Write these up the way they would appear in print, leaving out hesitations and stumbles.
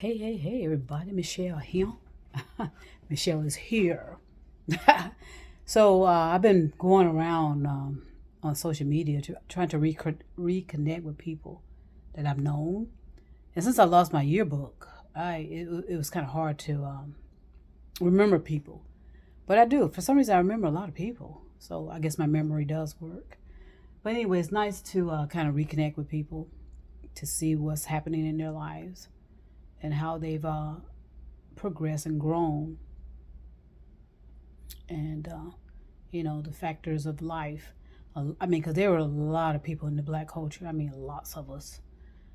Hey, everybody. Michelle here. Michelle is here. So I've been going around on social media trying to reconnect with people that I've known. And since I lost my yearbook, it was kind of hard to remember people. But I do. For some reason, I remember a lot of people. So I guess my memory does work. But anyway, it's nice to kind of reconnect with people to see what's happening in their lives and how they've progressed and grown, and the factors of life. I mean, because there were a lot of people in the black culture. I mean, lots of us.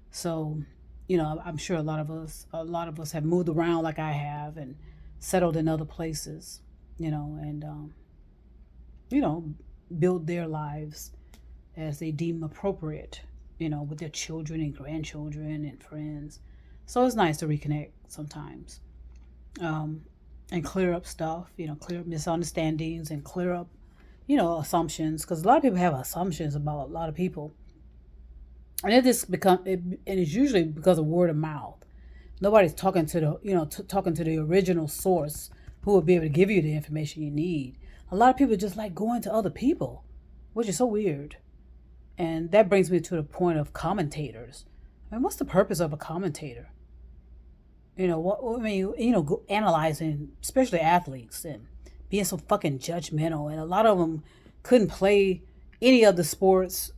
So, I'm sure a lot of us have moved around like I have and settled in other places. And you know, build their lives as they deem appropriate. With their children and grandchildren and friends. So it's nice to reconnect sometimes, um, and clear up stuff. Clear up misunderstandings and clear up, assumptions. Because a lot of people have assumptions about a lot of people, and and it's usually because of word of mouth. Nobody's talking to talking to the original source who will be able to give you the information you need. A lot of people just like going to other people, which is so weird. And that brings me to the point of commentators. I mean, what's the purpose of a commentator? What I mean, analyzing, especially athletes, and being so fucking judgmental. And a lot of them couldn't play any of the sports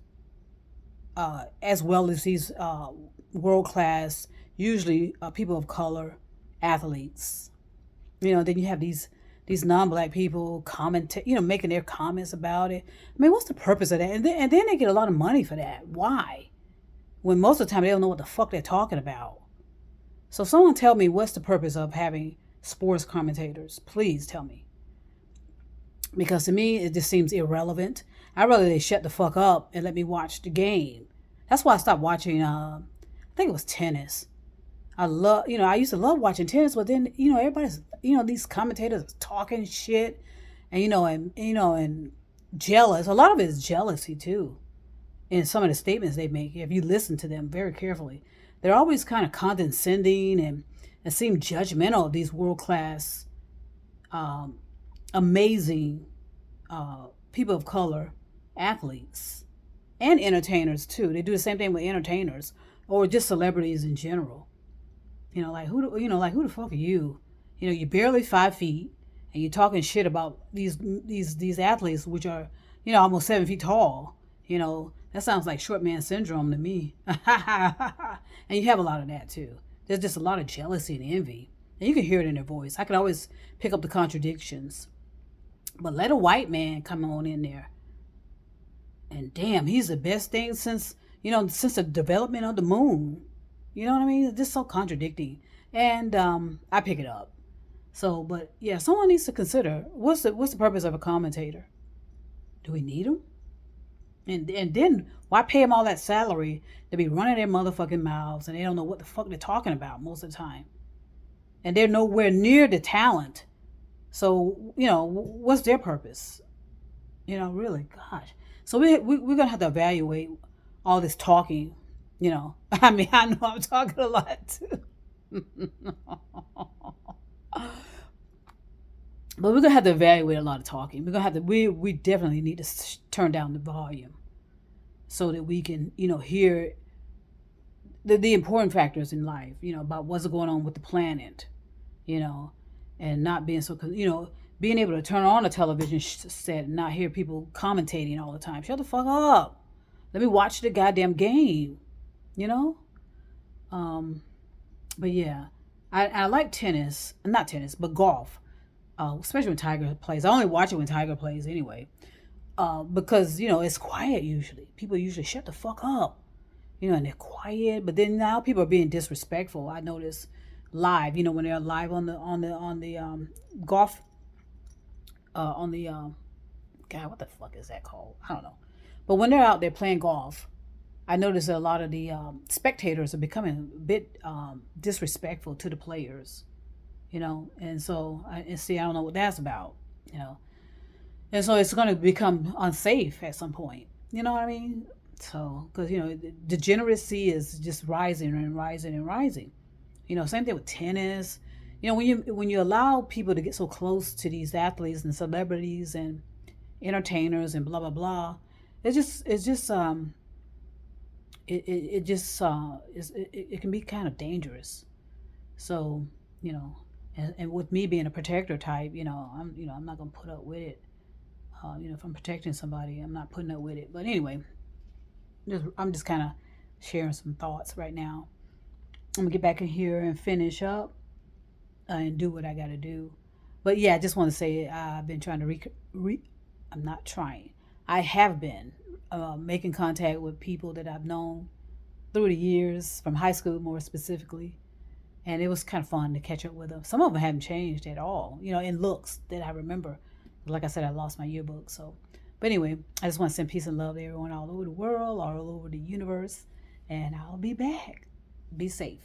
as well as these world class, usually people of color athletes. Then you have these non-black people making their comments about it. I mean, what's the purpose of that? And then they get a lot of money for that. Why? When most of the time they don't know what the fuck they're talking about. So someone tell me, what's the purpose of having sports commentators? Please tell me. Because to me, it just seems irrelevant. I'd rather they shut the fuck up and let me watch the game. That's why I stopped watching, I think it was tennis. I used to love watching tennis, but then, everybody's, these commentators are talking shit and, and jealous. A lot of it is jealousy too. In some of the statements they make, if you listen to them very carefully, they're always kind of condescending and seem judgmental of these world class, um, amazing people of color athletes and entertainers too. They do the same thing with entertainers or just celebrities in general. Who the fuck are you? You're barely 5 feet and you're talking shit about these athletes, which are almost 7 feet tall. That sounds like short man syndrome to me. And you have a lot of that too. There's just a lot of jealousy and envy. And you can hear it in their voice. I can always pick up the contradictions. But let a white man come on in there. And damn, he's the best thing since the development of the moon. You know what I mean? It's just so contradicting. And I pick it up. So, but yeah, someone needs to consider what's the purpose of a commentator? Do we need them? And then why pay them all that salary to be running their motherfucking mouths and they don't know what the fuck they're talking about most of the time, and they're nowhere near the talent. So what's their purpose? Really, gosh. So we're gonna have to evaluate all this talking. I mean, I know I'm talking a lot too. But we're gonna have to evaluate a lot of talking. We're gonna have to. We definitely need to turn down the volume so that we can hear the important factors in life. About what's going on with the planet. You know, and not being so being able to turn on a television set and not hear people commentating all the time. Shut the fuck up. Let me watch the goddamn game. You know. Um, but yeah, I like tennis. Not tennis, but golf. Especially when Tiger plays. I only watch it when Tiger plays anyway. Because it's quiet usually. People usually shut the fuck up, and they're quiet. But then now people are being disrespectful. I notice live, when they're live on the golf, on the God, what the fuck is that called? I don't know. But when they're out there playing golf, I notice that a lot of the spectators are becoming a bit disrespectful to the players, and so I don't know what that's about, you know, and so it's going to become unsafe at some point, you know what I mean? So, because degeneracy is just rising and rising and rising, Same thing with tennis. When you allow people to get so close to these athletes and celebrities and entertainers and blah blah blah, it just it can be kind of dangerous. So, you know, and with me being a protector type, I'm not gonna put up with it. If I'm protecting somebody, I'm not putting up with it. But anyway, I'm just kind of sharing some thoughts right now. I'm gonna get back in here and finish up and do what I gotta do. But yeah, I just want to say I've been trying to I'm not trying. I have been making contact with people that I've known through the years, from high school more specifically, and it was kind of fun to catch up with them. Some of them haven't changed at all, in looks that I remember. Like I said, I lost my yearbook, so. But anyway, I just want to send peace and love to everyone all over the world, all over the universe, and I'll be back. Be safe.